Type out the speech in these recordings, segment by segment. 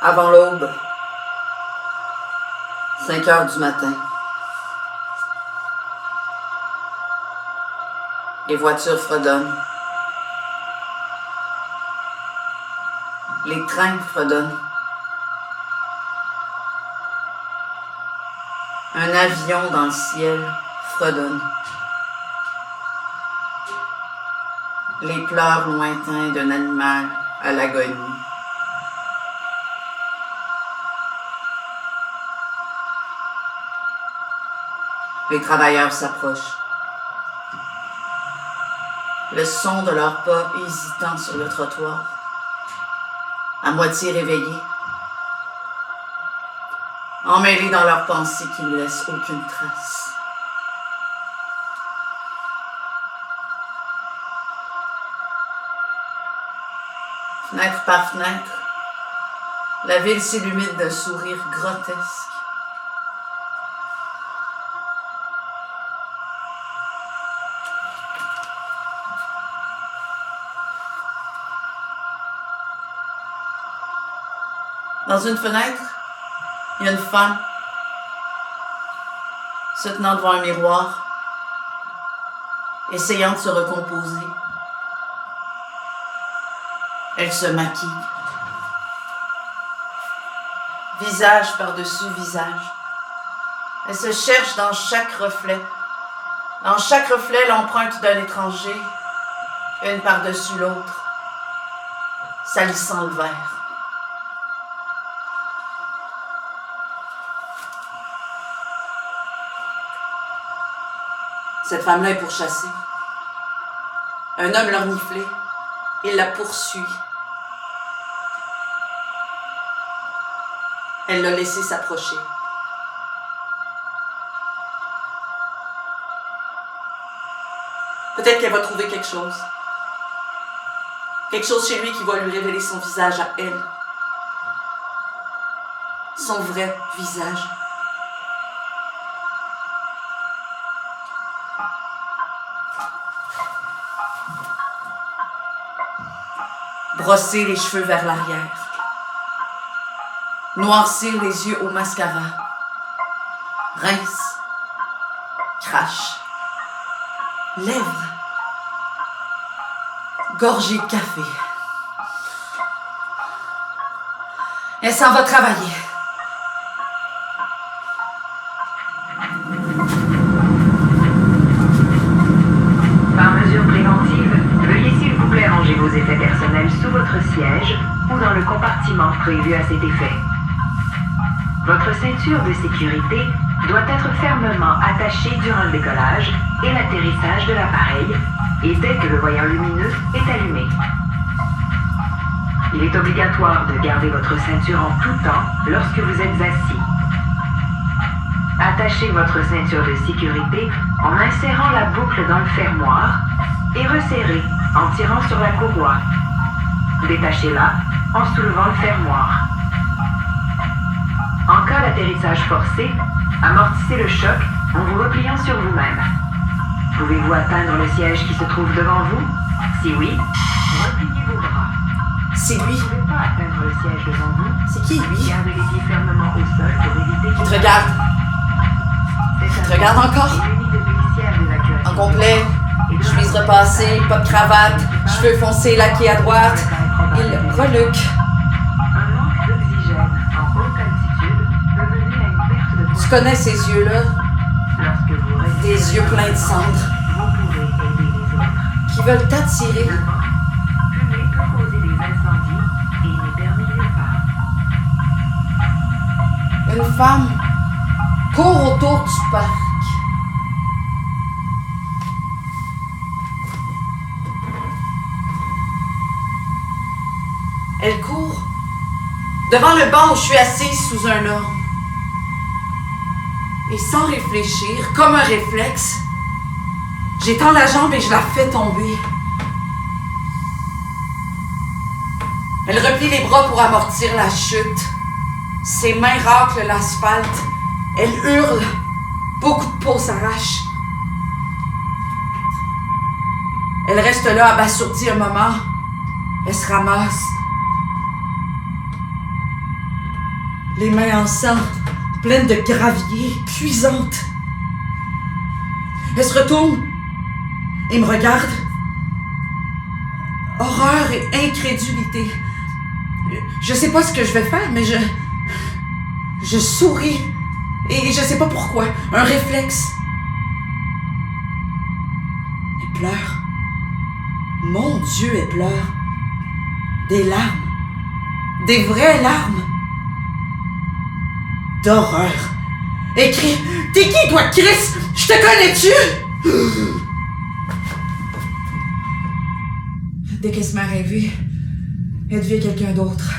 Avant l'aube, 5 heures du matin, les voitures fredonnent. Les trains fredonnent. Un avion dans le ciel fredonne. Les pleurs lointains d'un animal à l'agonie. Les travailleurs s'approchent. Le son de leurs pas hésitants sur le trottoir, à moitié réveillés, emmêlés dans leurs pensées qui ne laissent aucune trace. Fenêtre par fenêtre, la ville s'illumine d'un sourire grotesque. Dans une fenêtre, il y a une femme se tenant devant un miroir, essayant de se recomposer. Elle se maquille. Visage par-dessus visage. Elle se cherche dans chaque reflet. Dans chaque reflet, l'empreinte d'un étranger, une par-dessus l'autre, salissant le verre. Cette femme-là est pourchassée. Un homme l'orniflé, il la poursuit. Elle l'a laissé s'approcher. Peut-être qu'elle va trouver quelque chose. Quelque chose chez lui qui va lui révéler son visage à elle. Son vrai visage. Brosser les cheveux vers l'arrière. Noircir les yeux au mascara. Rince. Crache. Lèvres. Gorgée de café. Elle s'en va travailler. Par mesure préventive, veuillez s'il vous plaît ranger vos effets personnels sous votre siège ou dans le compartiment prévu à cet effet. Votre ceinture de sécurité doit être fermement attachée durant le décollage et l'atterrissage de l'appareil et dès que le voyant lumineux est allumé. Il est obligatoire de garder votre ceinture en tout temps lorsque vous êtes assis. Attachez votre ceinture de sécurité en insérant la boucle dans le fermoir et resserrez en tirant sur la courroie. Détachez-la en soulevant le fermoir. En cas d'atterrissage forcé, amortissez le choc en vous repliant sur vous-même. Pouvez-vous atteindre le siège qui se trouve devant vous? Si oui, repliez vos bras. C'est lui. Vous ne pouvez pas atteindre le siège devant vous. C'est qui, lui? Gardez les pieds fermement au sol pour éviter Il te regarde. Il te regarde encore? En complet, chemise repassée, pas de cravate, cheveux foncés laqués à droite. Il reluque. Un manque d'oxygène en haute altitude peut mener à une perte de Tu connais ces yeux-là? Lorsque vous restez Des yeux pleins de cendres vous pouvez aider les autres. qui veulent t'attirer. Finalement, fumer peut causer des incendies et n'éternuez pas. Une femme court autour du parc. Elle court devant le banc où je suis assise sous un orme. Et sans réfléchir, comme un réflexe, j'étends la jambe et je la fais tomber. Elle replie les bras pour amortir la chute. Ses mains raclent l'asphalte. Elle hurle. Beaucoup de peau s'arrache. Elle reste là abasourdie un moment. Elle se ramasse. les mains en sang, pleines de gravier, cuisantes. Elle se retourne et me regarde. Horreur et incrédulité. Je sais pas ce que je vais faire, mais je souris. Et je sais pas pourquoi. Un réflexe. Elle pleure. Mon Dieu, elle pleure. Des larmes. Des vraies larmes. D'horreur. Elle crie. T'es qui, toi, Chris? Je te connais-tu? Dès qu'elle se met à rêver, elle devient quelqu'un d'autre.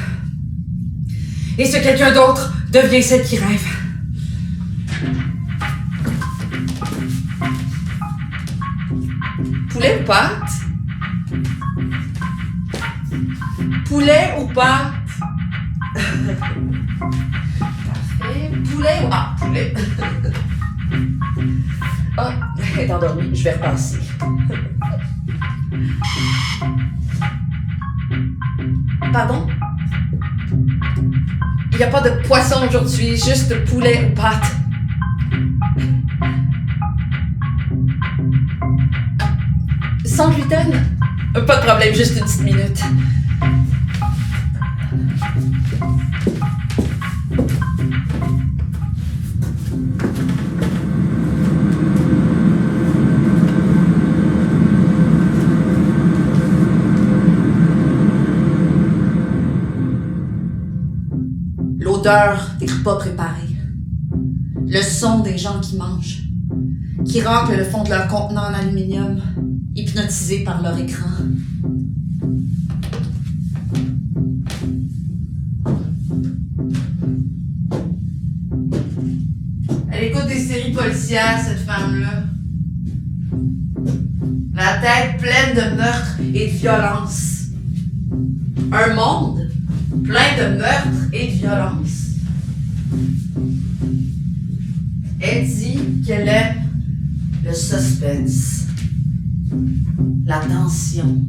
Et ce quelqu'un d'autre devient celle qui rêve. Poulet ou pâte? Poulet ou pâte? Parfait. Poulet ou... Ah, poulet. Ah, elle est endormie. Je vais repasser. Pardon? Il n'y a pas de poisson aujourd'hui, juste poulet ou pâte. Sans gluten? Pas de problème, juste une petite minute. L'odeur des repas préparés, le son des gens qui mangent, qui raclent le fond de leur contenant en aluminium, hypnotisés par leur écran. Elle écoute des séries policières, cette femme-là. La tête pleine de meurtres et de violence. Un monde plein de meurtres et de violence. Elle dit qu'elle aime le suspense, la tension,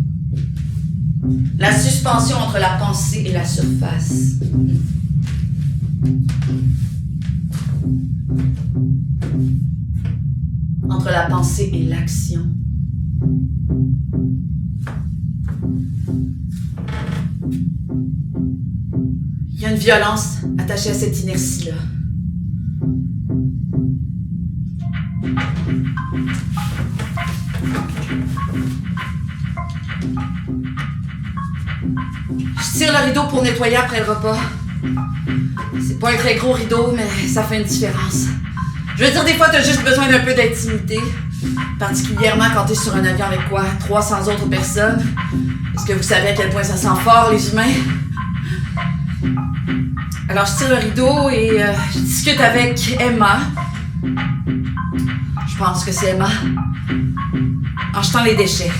la suspension entre la pensée et la surface. Entre la pensée et l'action. Il y a une violence attachée à cette inertie-là. Je tire le rideau pour nettoyer après le repas. C'est pas un très gros rideau, mais ça fait une différence. Je veux dire, des fois, t'as juste besoin d'un peu d'intimité. Particulièrement quand t'es sur un avion avec quoi? 300 autres personnes. Est-ce que vous savez à quel point ça sent fort, les humains? Alors, je tire le rideau et je discute avec Emma. Je pense que c'est Emma. En jetant les déchets.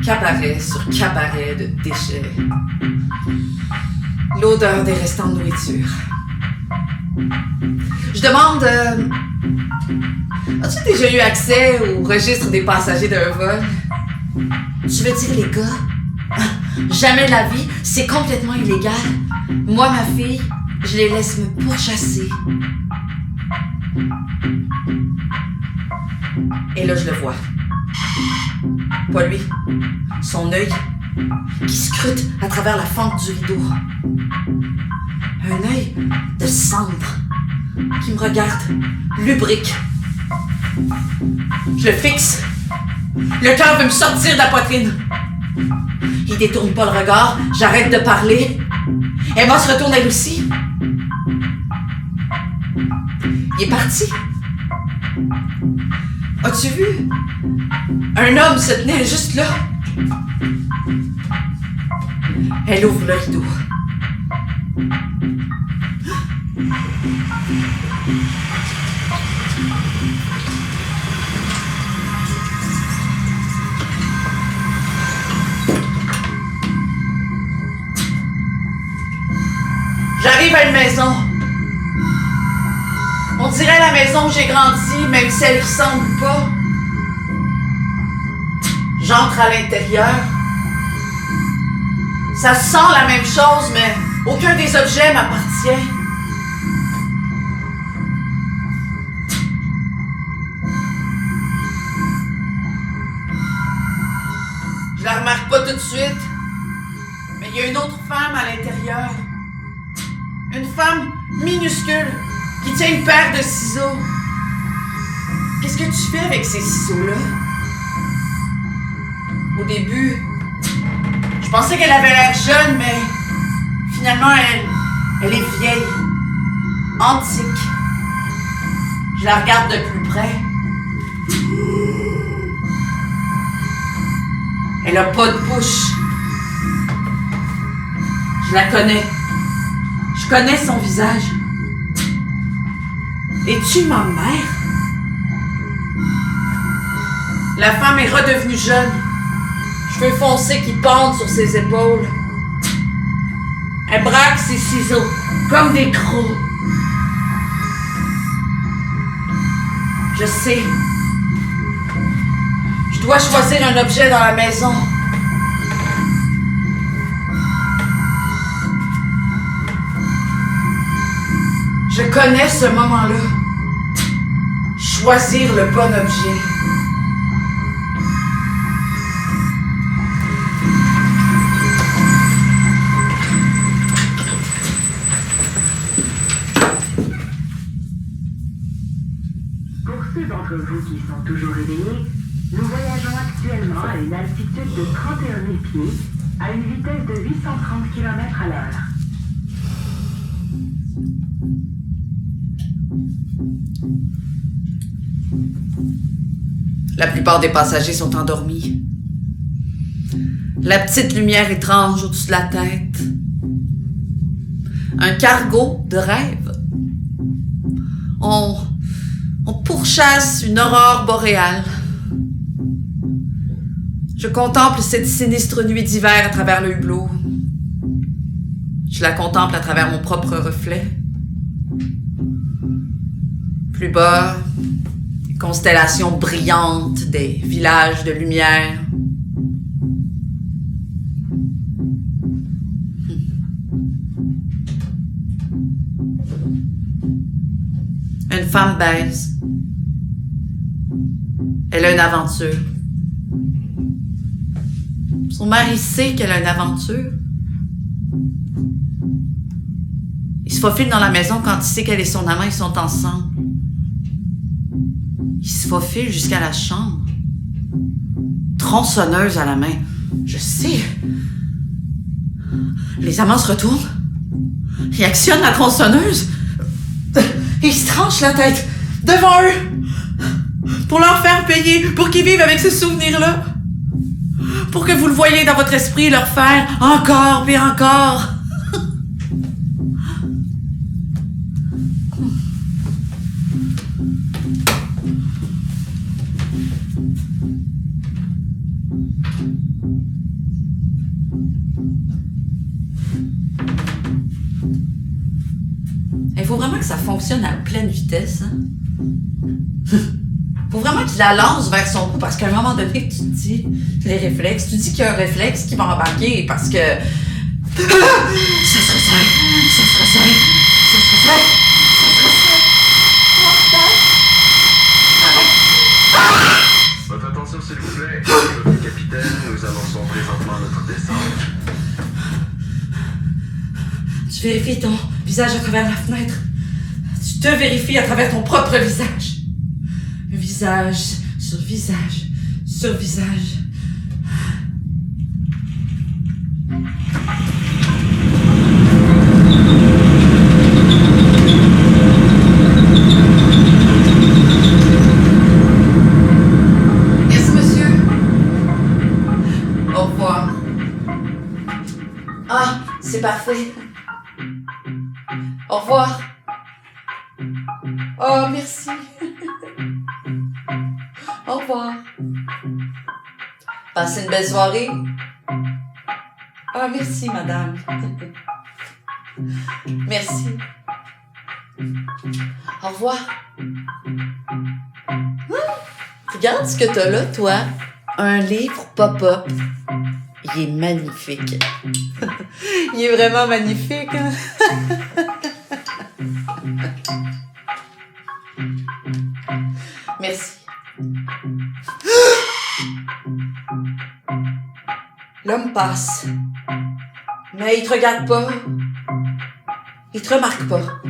Cabaret sur cabaret de déchets. L'odeur des restants de nourriture. Je demande... as-tu déjà eu accès au registre des passagers d'un vol? Tu veux dire les gars? Jamais de la vie, c'est complètement illégal. Moi, ma fille, je les laisse me pourchasser. Et là, je le vois. Pas lui. Son œil qui scrute à travers la fente du rideau. Un œil de cendre qui me regarde, lubrique. Je le fixe. Le cœur veut me sortir de la poitrine. Il détourne pas le regard, j'arrête de parler. Emma se retourne elle aussi. Il est parti. As-tu vu? Un homme se tenait juste là. Elle ouvre le rideau. J'arrive à une maison. On dirait la maison où j'ai grandi, même si elle ressemble pas. J'entre à l'intérieur. Ça sent la même chose, mais Aucun des objets m'appartient. Je la remarque pas tout de suite, mais il y a une autre femme à l'intérieur. Une femme minuscule qui tient une paire de ciseaux. Qu'est-ce que tu fais avec ces ciseaux-là? Au début, je pensais qu'elle avait l'air jeune, mais finalement, elle est vieille, antique. Je la regarde de plus près. Elle a pas de bouche. Je la connais. Je connais son visage. Es-tu ma mère? La femme est redevenue jeune. Cheveux foncés qui pendent sur ses épaules. Elle braque ses ciseaux comme des crocs. Je sais. Je dois choisir un objet dans la maison. Je connais ce moment-là. Choisir le bon objet. Pour ceux d'entre vous qui sont toujours éveillés, nous voyageons actuellement à une altitude de 31 000 pieds, à une vitesse de 830 km à l'heure. La plupart des passagers sont endormis. La petite lumière étrange au-dessus de la tête. Un cargo de rêve. On pourchasse une aurore boréale. Je contemple cette sinistre nuit d'hiver à travers le hublot. Je la contemple à travers mon propre reflet. Plus bas, des constellations brillantes, des villages de lumière. Une femme baise. Elle a une aventure. Son mari sait qu'elle a une aventure. Il se faufile dans la maison quand il sait qu'elle et son amant ils sont ensemble. Il se faufile jusqu'à la chambre. Tronçonneuse à la main. Je sais. Les amants se retournent. Ils actionnent la tronçonneuse. Ils se tranchent la tête devant eux. Pour leur faire payer, pour qu'ils vivent avec ce souvenir-là. Pour que vous le voyez dans votre esprit et leur faire encore et encore. Il faut vraiment que ça fonctionne à pleine vitesse. Hein? Faut vraiment qu'il la lance vers son cou parce qu'à un moment donné, tu te dis les réflexes. Tu dis qu'il y a un réflexe qui va embarquer parce que... Ça se resserre. Ça se resserre. Ça se resserre. Ça se resserre. Votre attention s'il vous plaît. Capitaine, nous avançons présentement notre descente. Tu vérifies ton visage à travers la fenêtre. Tu te vérifies à travers ton propre visage. Visage sur visage sur visage. Merci, monsieur. Au revoir. Ah, c'est parfait. Au revoir. Oh, merci. Au revoir. Passez une belle soirée. Ah, merci, madame. Merci. Au revoir. Regarde ce que t'as là, toi. Un livre pop-up. Il est magnifique. Il est vraiment magnifique, hein? Merci. L'homme passe. Mais il te regarde pas. Il te remarque pas.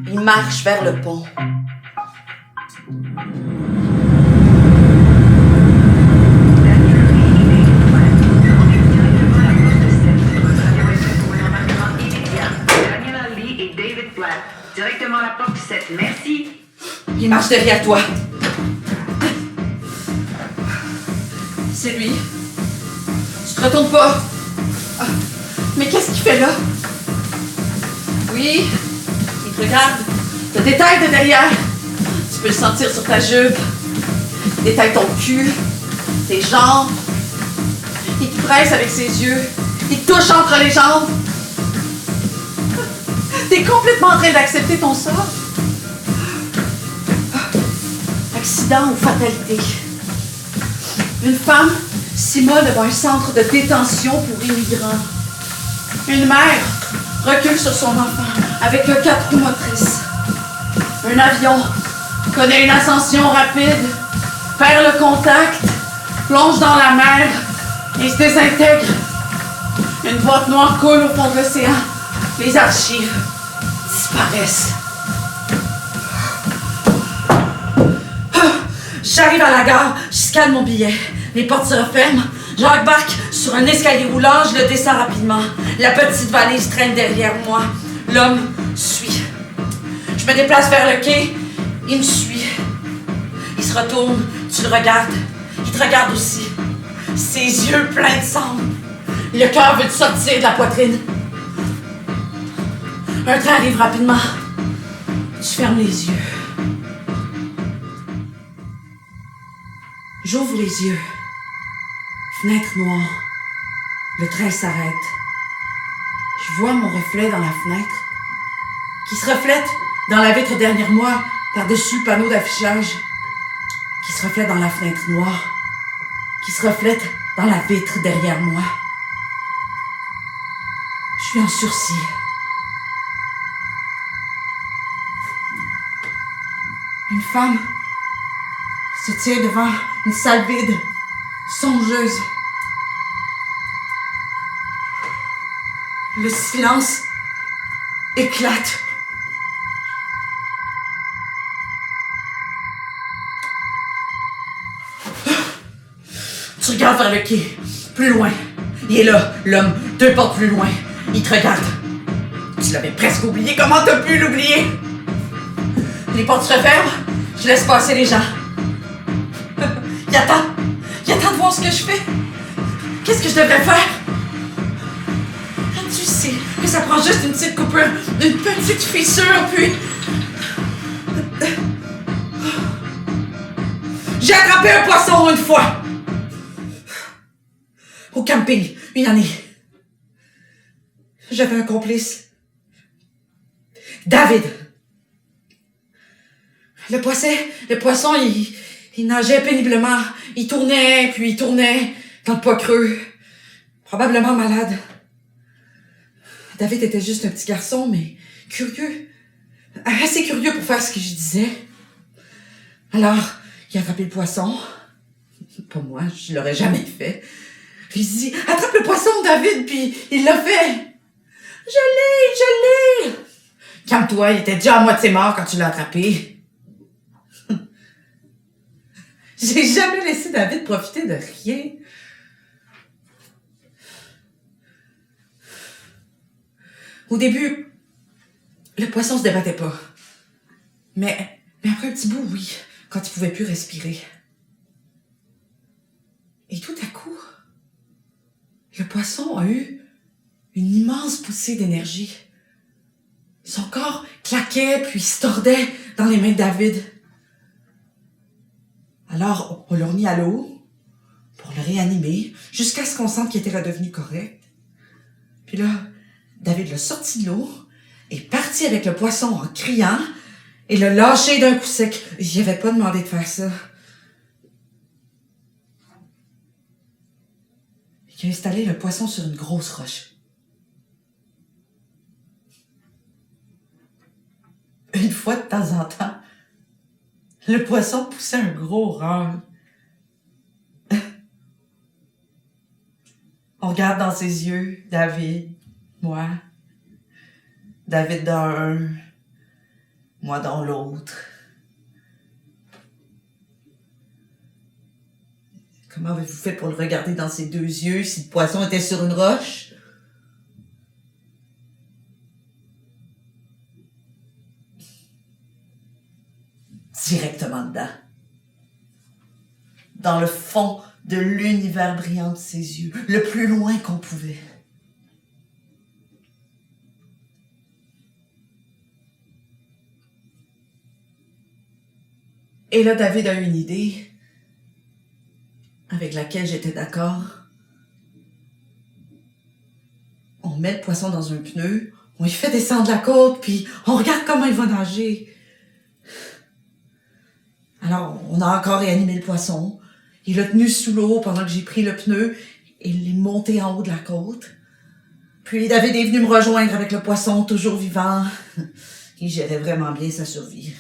Il marche vers le pont. Directement à la porte 7. Merci. Il marche derrière toi. C'est lui. Tu te retournes pas. Ah, mais qu'est-ce qu'il fait là? Oui, il te regarde. Te détaille de derrière. Tu peux le sentir sur ta jupe. Il détaille ton cul, tes jambes. Il te presse avec ses yeux. Il te touche entre les jambes. T'es complètement en train d'accepter ton sort. Accident ou fatalité. Une femme s'immole devant un centre de détention pour immigrants. Une mère recule sur son enfant avec le 4 roues motrices. Un avion connaît une ascension rapide, perd le contact, plonge dans la mer et se désintègre. Une boîte noire coule au fond de l'océan. Les archives disparaissent. J'arrive à la gare, je scanne mon billet. Les portes se referment. J'embarque sur un escalier roulant, je le descends rapidement. La petite valise traîne derrière moi. L'homme suit. Je me déplace vers le quai. Il me suit. Il se retourne. Tu le regardes. Il te regarde aussi. Ses yeux pleins de sang. Le cœur veut te sortir de la poitrine. Un train arrive rapidement. Tu fermes les yeux. J'ouvre les yeux. Fenêtre noire. Le train s'arrête. Je vois mon reflet dans la fenêtre, qui se reflète dans la vitre derrière moi, par-dessus le panneau d'affichage, qui se reflète dans la fenêtre noire, qui se reflète dans la vitre derrière moi. Je suis en sursis. Une femme se tient devant une salle vide, songeuse. Le silence éclate. Tu regardes vers le quai, plus loin. Il est là, l'homme, 2 portes plus loin. Il te regarde. Tu l'avais presque oublié, comment t'as pu l'oublier? Les portes se referment, je laisse passer les gens. Il attend de voir ce que je fais. Qu'est-ce que je devrais faire? Tu sais que ça prend juste une petite coupure, une petite fissure, puis... J'ai attrapé un poisson une fois. Au camping, une année. J'avais un complice. David. Le poisson, il nageait péniblement. Il tournait, puis il tournait dans le poids creux. Probablement malade. David était juste un petit garçon, mais curieux. Assez curieux pour faire ce que je disais. Alors, il a attrapé le poisson. Pas moi, je l'aurais jamais fait. Puis il dit, attrape le poisson, David, puis il l'a fait. Je l'ai. Calme-toi, il était déjà à moitié mort quand tu l'as attrapé. J'ai jamais laissé David profiter de rien. Au début, le poisson se débattait pas. Mais après un petit bout, oui, quand il pouvait plus respirer. Et tout à coup, le poisson a eu une immense poussée d'énergie. Son corps claquait puis se tordait dans les mains de David. Alors, on l'a remis à l'eau pour le réanimer jusqu'à ce qu'on sente qu'il était redevenu correct. Puis là, David l'a sorti de l'eau, est parti avec le poisson en criant et l'a lâché d'un coup sec. J'y avais pas demandé de faire ça. Il a installé le poisson sur une grosse roche. une fois de temps en temps, le poisson poussait un gros râle. On regarde dans ses yeux, David, moi. David dans un, moi dans l'autre. Comment avez-vous fait pour le regarder dans ses deux yeux si le poisson était sur une roche? Directement dedans. Dans le fond de l'univers brillant de ses yeux, le plus loin qu'on pouvait. Et là, David a une idée avec laquelle j'étais d'accord. On met le poisson dans un pneu, on lui fait descendre la côte, puis on regarde comment il va nager. Alors, on a encore réanimé le poisson. Il a tenu sous l'eau pendant que j'ai pris le pneu et l'ai monté en haut de la côte. Puis David est venu me rejoindre avec le poisson toujours vivant. Il gérait vraiment bien sa survie.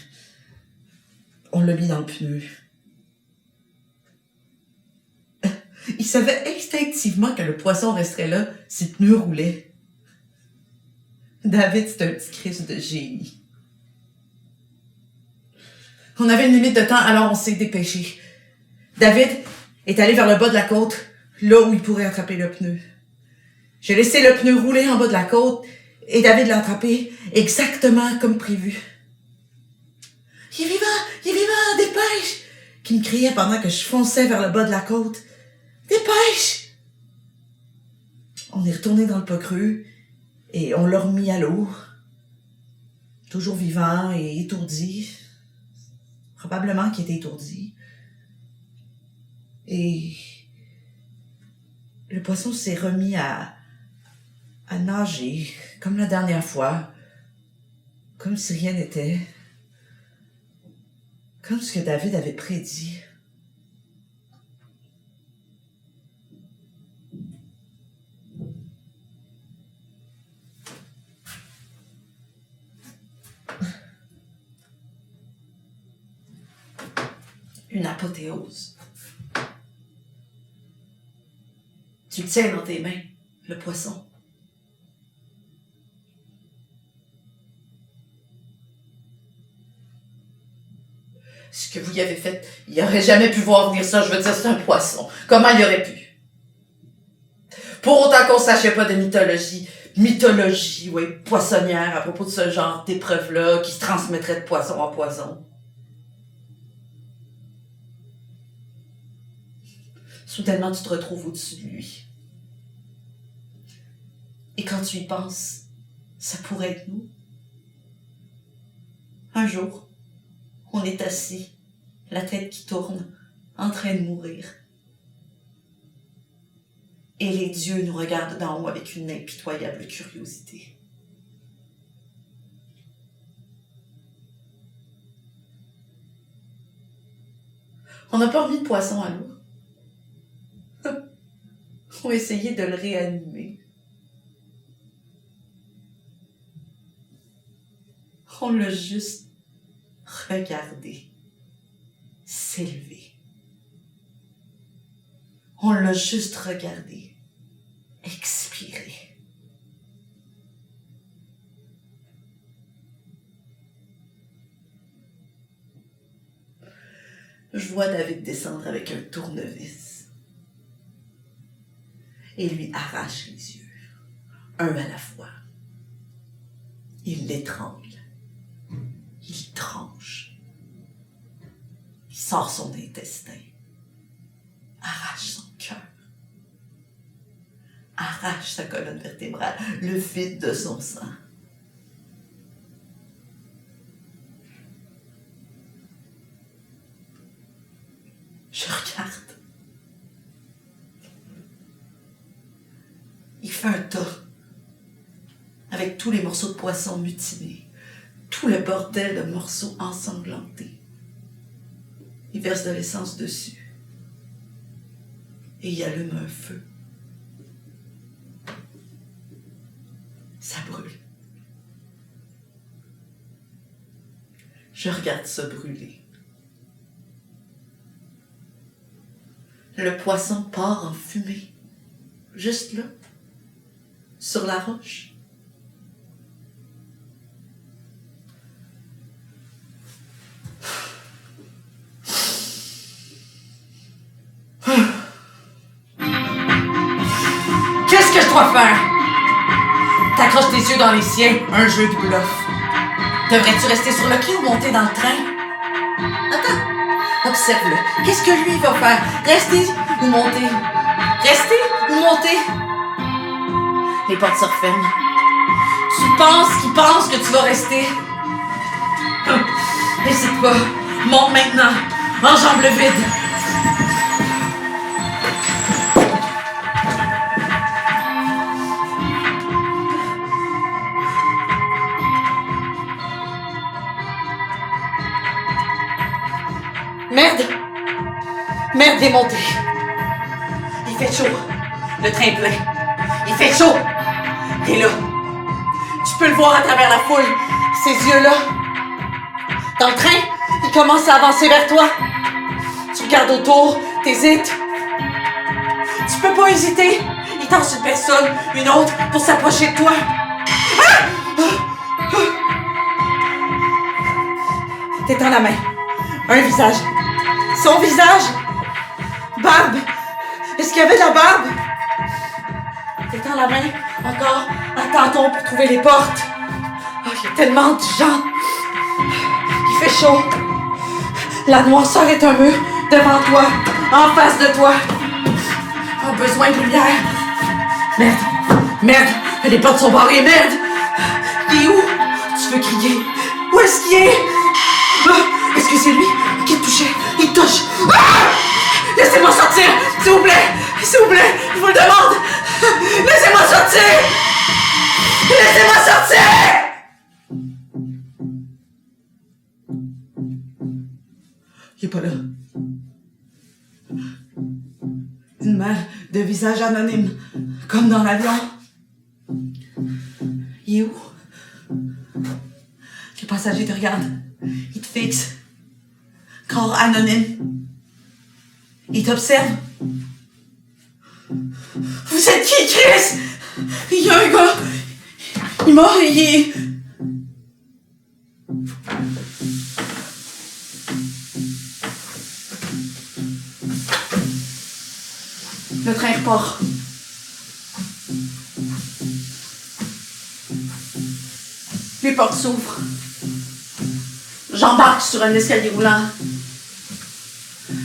On l'a mis dans le pneu. Il savait instinctivement que le poisson resterait là si le pneu roulait. David, c'est un petit Christ de génie. On avait une limite de temps, alors on s'est dépêché. David est allé vers le bas de la côte, là où il pourrait attraper le pneu. J'ai laissé le pneu rouler en bas de la côte et David l'a attrapé exactement comme prévu. « Il est vivant, dépêche !» qu'il me criait pendant que je fonçais vers le bas de la côte. « Dépêche !» On est retourné dans le pas creux et on l'a remis à l'eau. Toujours vivant et étourdi. Probablement qu'il était étourdi. Et le poisson s'est remis à nager, comme la dernière fois, comme si rien n'était, comme ce que David avait prédit. Une apothéose. Tu le tiens dans tes mains, le poisson. Ce que vous y avez fait, il n'aurait jamais pu voir venir ça. Je veux dire, c'est un poisson. Comment il aurait pu? Pour autant qu'on ne sachait pas de mythologie, oui, poissonnière à propos de ce genre d'épreuve-là qui se transmettrait de poisson en poisson. Soudainement, tu te retrouves au-dessus de lui. Et quand tu y penses, ça pourrait être nous. Un jour, on est assis, la tête qui tourne, en train de mourir. Et les dieux nous regardent d'en haut avec une impitoyable curiosité. On n'a pas remis de poisson à l'eau. On a essayé de le réanimer. On l'a juste regardé s'élever. On l'a juste regardé expirer. Je vois David descendre avec un tournevis et lui arrache les yeux, un à la fois. Il l'étrangle. Il tranche. Il sort son intestin. Arrache son cœur. Arrache sa colonne vertébrale, le vide de son sang. Je regarde. Il fait un tas avec tous les morceaux de poisson mutinés, tout le bordel de morceaux ensanglantés. Il verse de l'essence dessus et il allume un feu. Ça brûle. Je regarde ça brûler. Le poisson part en fumée, juste là, sur la roche. Qu'est-ce que je dois faire? T'accroches tes yeux dans les siens, un jeu de bluff. Devrais-tu rester sur le quai ou monter dans le train? Attends, observe-le. Qu'est-ce que lui va faire? Rester ou monter? Rester ou monter? Les portes se referment. Tu penses qu'il pense que tu vas rester? N'hésite pas. Monte maintenant. Enjambe le vide. Merde! Merde, démonté! Il fait chaud. Le train est plein. Il fait chaud! T'es là. Tu peux le voir à travers la foule. Ces yeux-là. Dans le train, il commence à avancer vers toi. Tu regardes autour, t'hésites. Tu peux pas hésiter. Il tente une personne, une autre, pour s'approcher de toi. T'étends la main. Un visage. Son visage! Barbe! Est-ce qu'il y avait de la barbe? T'étends la main, encore, un tâton pour trouver les portes. Oh, il y a tellement de gens. Il fait chaud. La noirceur est un mur devant toi, en face de toi. Oh, besoin de lumière. Merde! Merde! Les portes sont barrées, merde! Il est où? Tu veux crier? Où est-ce qu'il est? Est-ce que c'est lui qui est touché? Il touche! Ah! Laissez-moi sortir! S'il vous plaît! S'il vous plaît! Je vous le demande! Laissez-moi sortir! Laissez-moi sortir! Il est pas là. Une mère de visage anonyme, comme dans l'avion. Il est où? Les passagers te regardent. Ils te fixent. Corps anonyme. Ils t'observent. Vous êtes qui, Chris? Il y a un gars. Il est mort, il est... Le train repart. Les portes s'ouvrent. J'embarque sur un escalier roulant.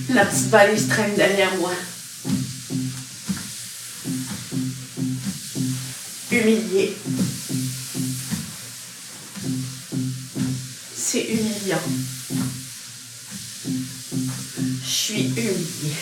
La petite valise traîne derrière moi. Humilié. C'est humiliant. Je suis humiliée.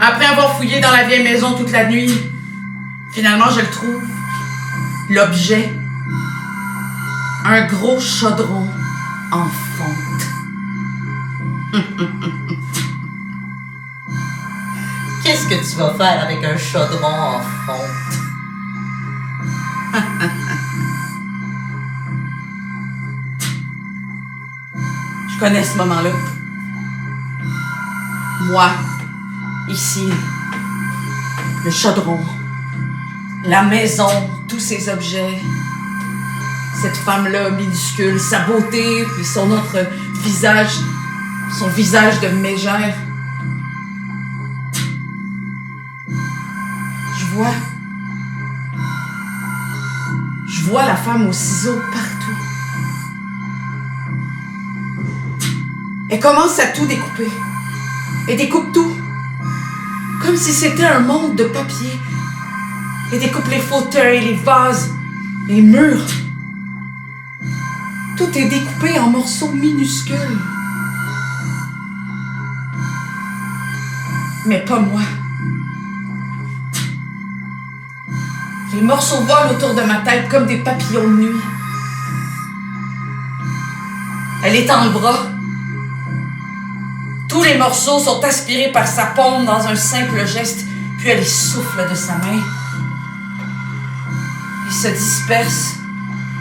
Après avoir fouillé dans la vieille maison toute la nuit, finalement je le trouve. L'objet. Un gros chaudron en fonte. Qu'est-ce que tu vas faire avec un chaudron en fonte? Je connais ce moment-là. Moi, ici, le chaudron, la maison, tous ces objets, cette femme-là minuscule, sa beauté, puis son autre visage, son visage de mégère. Je vois la femme aux ciseaux partout. Elle commence à tout découper. Elle découpe tout. Comme si c'était un monde de papier. Elle découpe les fauteuils, les vases, les murs. Tout est découpé en morceaux minuscules. Mais pas moi. Les morceaux volent autour de ma tête comme des papillons de nuit. Elle étend le bras. Tous les morceaux sont aspirés par sa paume dans un simple geste, puis elle les souffle de sa main. Ils se dispersent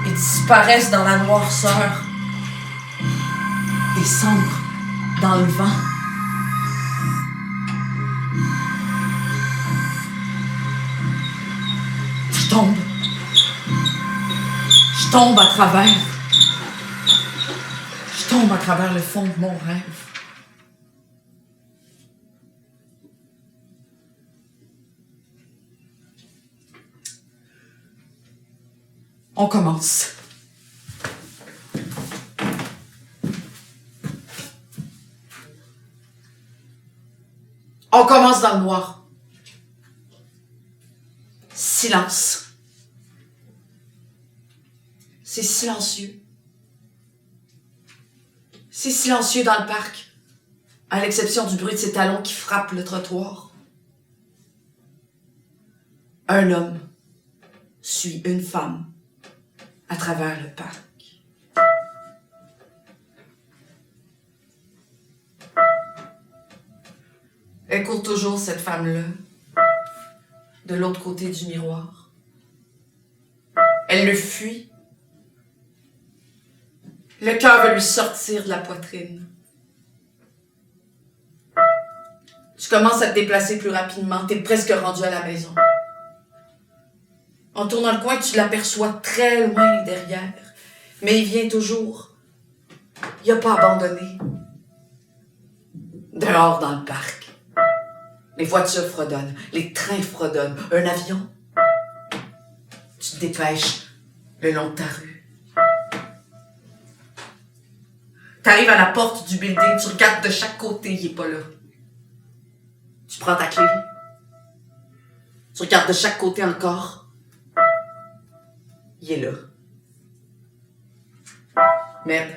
et disparaissent dans la noirceur. Des cendres dans le vent. Je tombe à travers. Je tombe à travers le fond de mon rêve. On commence. On commence dans le noir. Silence. C'est silencieux. C'est silencieux dans le parc, à l'exception du bruit de ses talons qui frappent le trottoir. Un homme suit une femme à travers le parc. Elle court toujours, cette femme-là, de l'autre côté du miroir. Elle le fuit. Le cœur veut lui sortir de la poitrine. Tu commences à te déplacer plus rapidement, t'es presque rendu à la maison. En tournant le coin, tu l'aperçois très loin derrière, mais il vient toujours. Il n'a pas abandonné. Dehors dans le parc, les voitures fredonnent, les trains fredonnent, un avion. Tu te dépêches le long de ta rue. T'arrives à la porte du building, tu regardes de chaque côté, il est pas là. Tu prends ta clé. Tu regardes de chaque côté encore. Il est là. Merde.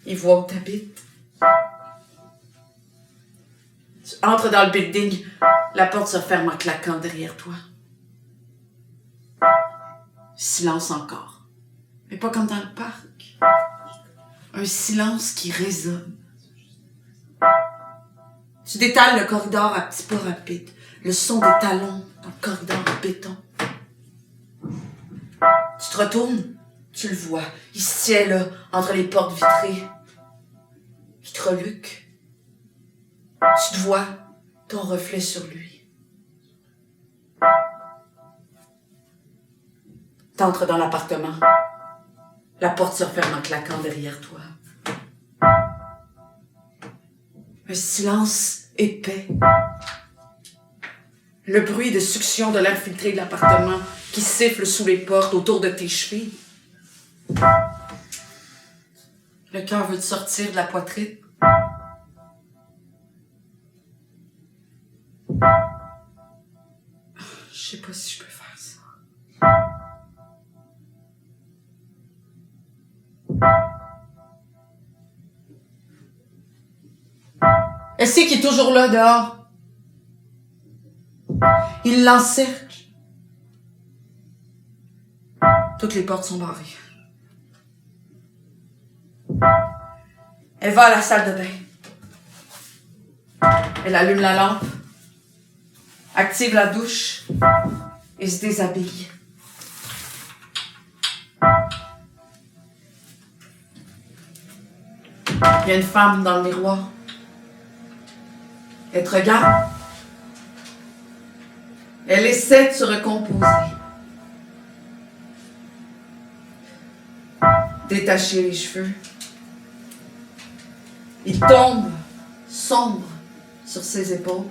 Il voit où t'habites. Tu entres dans le building, la porte se ferme en claquant derrière toi. Silence encore. Mais pas comme dans le parc. Un silence qui résonne. Tu détales le corridor à petits pas rapides. Le son des talons dans le corridor en béton. Tu te retournes, tu le vois. Il se tient là, entre les portes vitrées. Il te reluque. Tu te vois, ton reflet sur lui. T'entres dans l'appartement. La porte se referme en claquant derrière toi. Un silence épais. Le bruit de succion de l'air filtré de l'appartement qui siffle sous les portes autour de tes chevilles. Le cœur veut te sortir de la poitrine. Je sais pas si je peux faire ça. Elle sait qu'il est toujours là dehors. Il l'encercle. Toutes les portes sont barrées. Elle va à la salle de bain. Elle allume la lampe, active la douche et se déshabille. Il y a une femme dans le miroir. Elle te regarde. Elle essaie de se recomposer. Détacher les cheveux. Il tombe sombre sur ses épaules.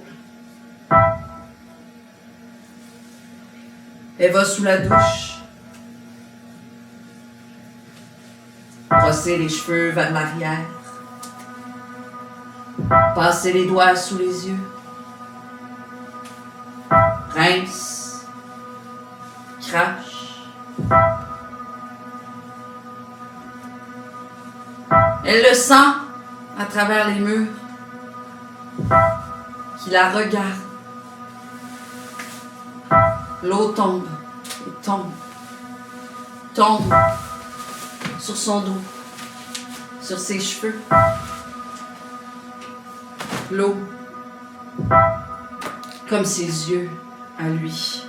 Elle va sous la douche. Brosser les cheveux vers l'arrière. Passer les doigts sous les yeux. Rince. Crache. Elle le sent à travers les murs, qui la regarde. L'eau tombe et tombe, tombe sur son dos, sur ses cheveux. L'eau, comme ses yeux à lui.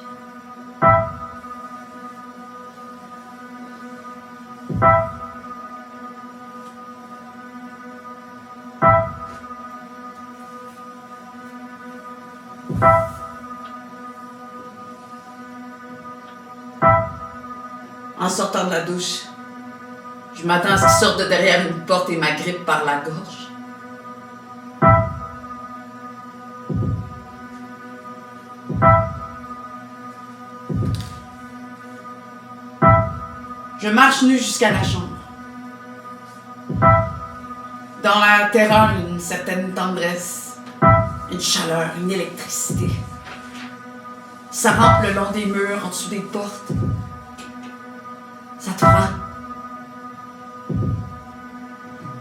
En sortant de la douche, je m'attends à ce qu'il sorte de derrière une porte et m'agrippe par la gorge. Je marche nue jusqu'à la chambre. Dans la terreur, une certaine tendresse, une chaleur, une électricité. Ça rampe le long des murs, en dessous des portes. Ça te prend.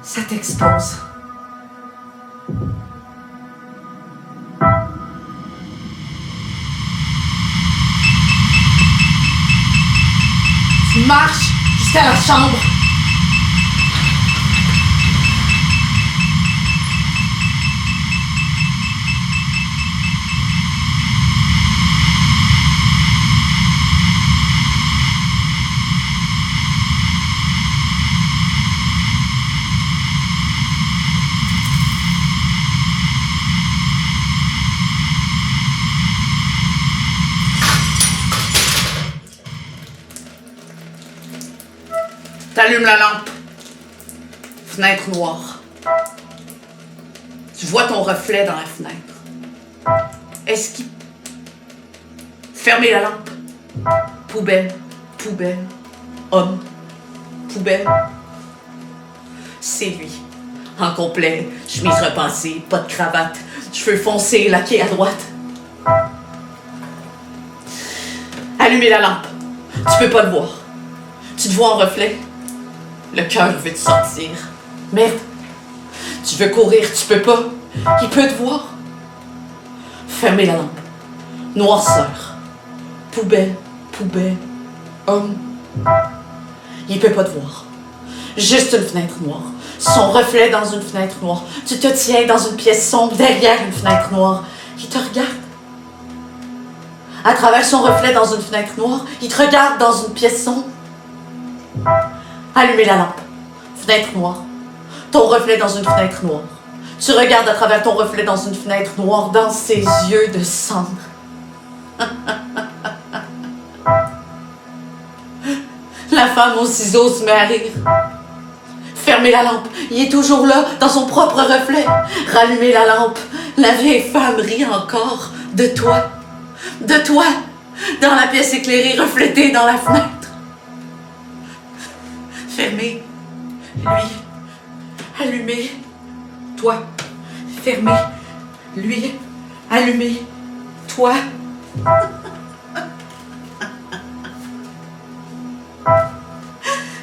Ça t'expose. Tu marches jusqu'à la chambre. T'allumes la lampe. Fenêtre noire. Tu vois ton reflet dans la fenêtre. Esquive. Fermez la lampe. Poubelle, poubelle, homme, poubelle. C'est lui. En complet, chemise repassée, pas de cravate, cheveux foncés, laqués à droite. Allumez la lampe. Tu peux pas le voir. Tu te vois en reflet. Le cœur veut te sortir. Merde. Tu veux courir, tu peux pas. Il peut te voir. Fermez la lampe. Noirceur. Poubelle, poubelle, homme. Il peut pas te voir. Juste une fenêtre noire. Son reflet dans une fenêtre noire. Tu te tiens dans une pièce sombre derrière une fenêtre noire. Il te regarde. À travers son reflet dans une fenêtre noire, il te regarde dans une pièce sombre. Allumez la lampe. Fenêtre noire. Ton reflet dans une fenêtre noire. Tu regardes à travers ton reflet dans une fenêtre noire, dans ses yeux de cendre. La femme aux ciseaux se met à rire. Fermez la lampe. Il est toujours là, dans son propre reflet. Rallumez la lampe. La vieille femme rit encore de toi. De toi. Dans la pièce éclairée, reflétée dans la fenêtre. Fermez. Lui. Allumez. Toi. Fermez. Lui. Allumez. Toi.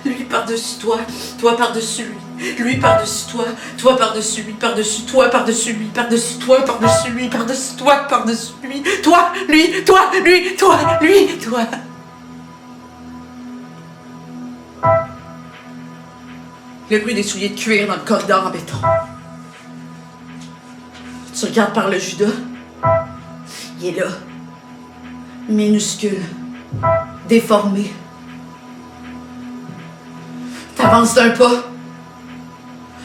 Lui par-dessus toi, toi par-dessus lui, lui par-dessus toi, toi par-dessus lui, par-dessus toi, par-dessus lui, par-dessus toi, par-dessus lui, par-dessus toi, par-dessus lui, toi, lui, toi, lui, toi, lui, toi. Le bruit des souliers de cuir dans le corridor en béton. Tu regardes par le Judas. Il est là. Minuscule. Déformé. T'avances d'un pas.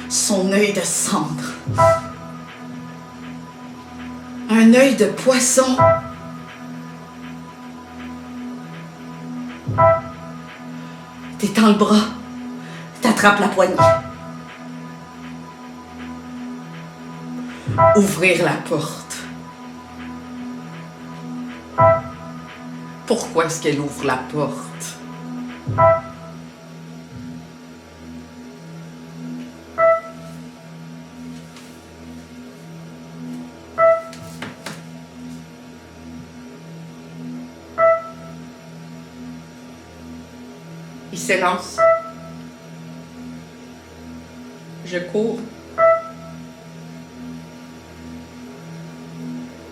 Son œil de cendre. Un œil de poisson. T'étends le bras. T'attrapes la poignée. Ouvrir la porte. Pourquoi est-ce qu'elle ouvre la porte? Il s'élance. Je cours.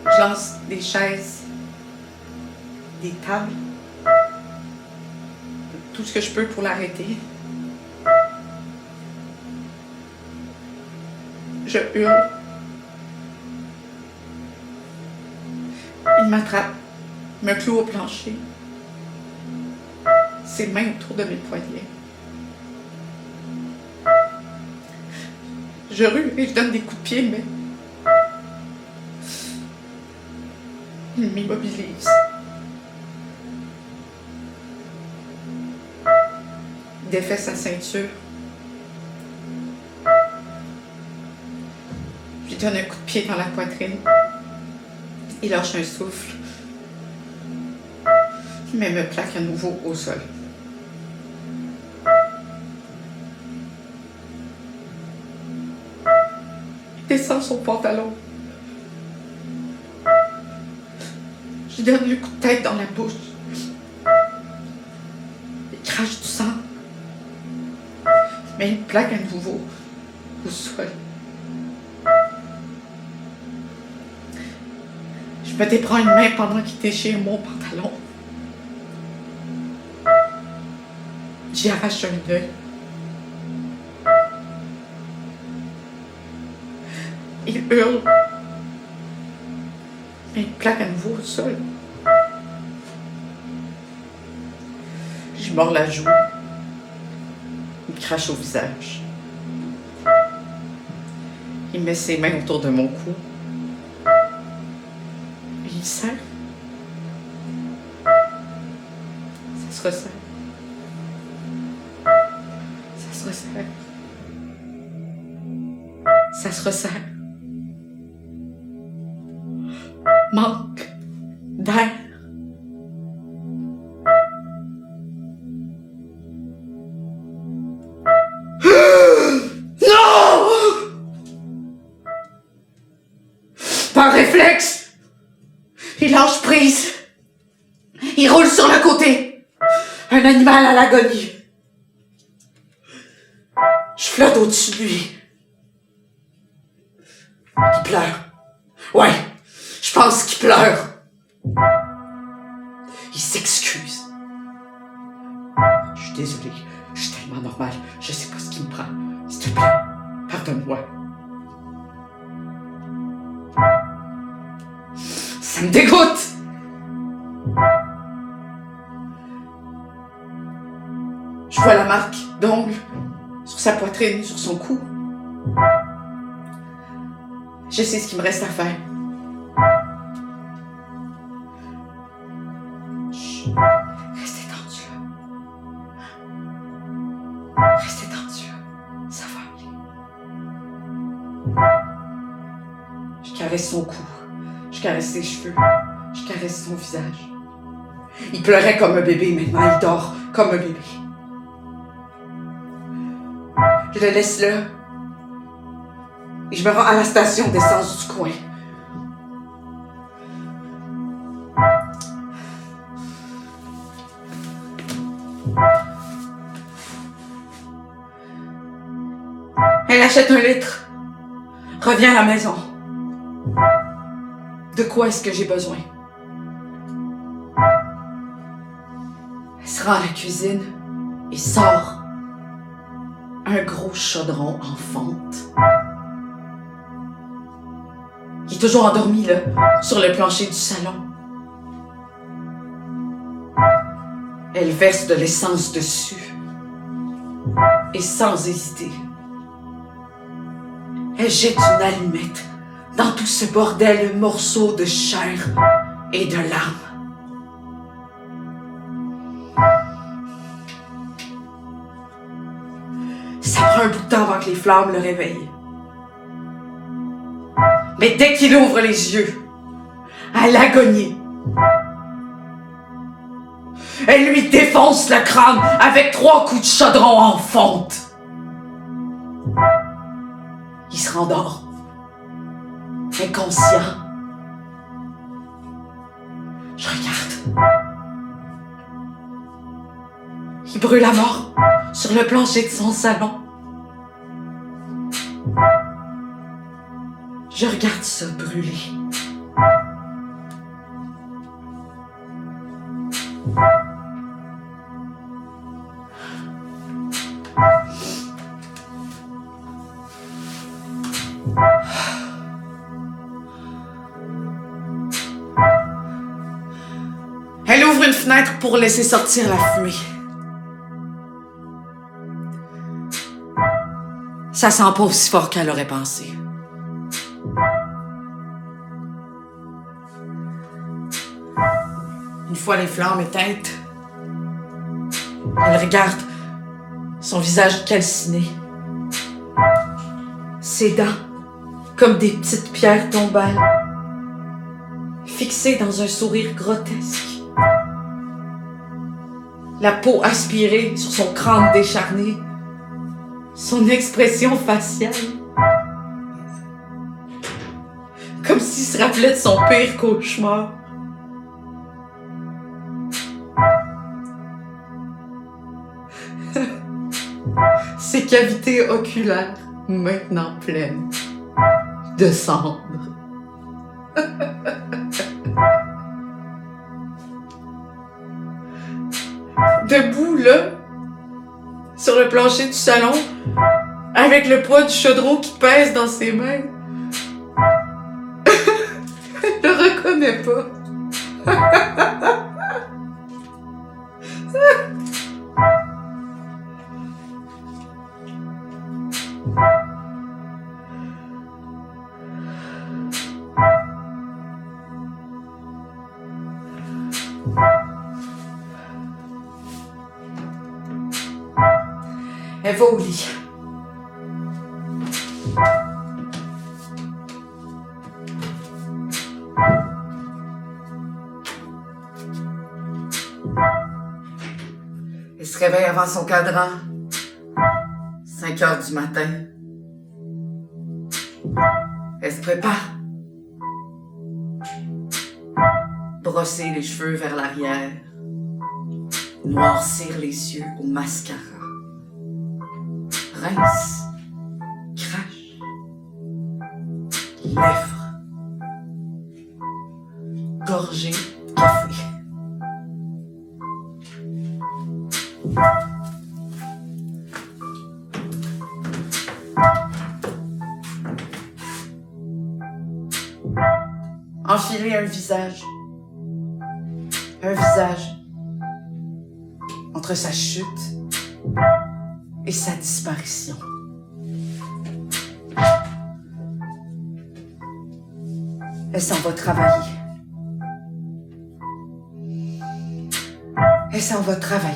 Je lance des chaises, des tables, tout ce que je peux pour l'arrêter. Je hurle. Il m'attrape, me cloue au plancher, ses mains autour de mes poignets. Je rue et je donne des coups de pied, mais il m'immobilise. Il défait sa ceinture. Je lui donne un coup de pied dans la poitrine. Il lâche un souffle, mais me plaque à nouveau au sol. Il descend son pantalon. Je lui donne un coup de tête dans la bouche. Il crache du sang, mais il me plaque à nouveau au sol. Je me déprends une main pendant qu'il déchire mon pantalon. J'y arrache un œil. Il hurle. Mais il plaque à nouveau au sol. Je mords la joue. Il me crache au visage. Il met ses mains autour de mon cou. Il serre. Ça se resserre. Ça se resserre. Ça se resserre. Manque d'air. Non! Par réflexe, il lâche prise. Il roule sur le côté. Un animal à l'agonie. Je flotte au-dessus de lui. Il pleure. Ouais, je pense qu'il pleure. Il s'excuse. Je suis désolée, je suis tellement normale. Je sais pas ce qui me prend. S'il te plaît, pardonne-moi. Ça me dégoûte. Je vois la marque d'ongles sur sa poitrine, sur son cou. Je sais ce qu'il me reste à faire. Chut. Restez tendu là. Restez tendu là. Ça va aller. Je caresse son cou. Je caresse ses cheveux. Je caresse son visage. Il pleurait comme un bébé, maintenant il dort comme un bébé. Je le laisse là. Et je me rends à la station d'essence du coin. Elle achète un litre. Revient à la maison. De quoi est-ce que j'ai besoin? Elle se rend à la cuisine et sort un gros chaudron en fonte. Il est toujours endormi, là, sur le plancher du salon. Elle verse de l'essence dessus. Et sans hésiter, elle jette une allumette dans tout ce bordel morceau de chair et de larmes. Ça prend un bout de temps avant que les flammes le réveillent. Mais dès qu'il ouvre les yeux, à l'agonie, elle lui défonce le crâne avec 3 coups de chaudron en fonte. Il se rendort, inconscient. Je regarde. Il brûle à mort sur le plancher de son salon. Je regarde ça brûler. Elle ouvre une fenêtre pour laisser sortir la fumée. Ça sent pas aussi fort qu'elle aurait pensé. Une fois les flammes éteintes, elle regarde son visage calciné. Ses dents, comme des petites pierres tombales, fixées dans un sourire grotesque. La peau aspirée sur son crâne décharné, son expression faciale, comme s'il se rappelait de son pire cauchemar. Ses cavités oculaires, maintenant pleines de cendres. Debout, là, sur le plancher du salon, avec le poids du chaudron qui pèse dans ses mains. Je le reconnais pas. Elle va au lit. Elle se réveille avant son cadran. 5 heures du matin. Elle se prépare. Brosser les cheveux vers l'arrière. Noircir les yeux au mascara. Rince, crache, lèvres, gorgée de café. Enfiler un visage entre sa chute et sa disparition. Elle s'en va travailler. Elle s'en va travailler.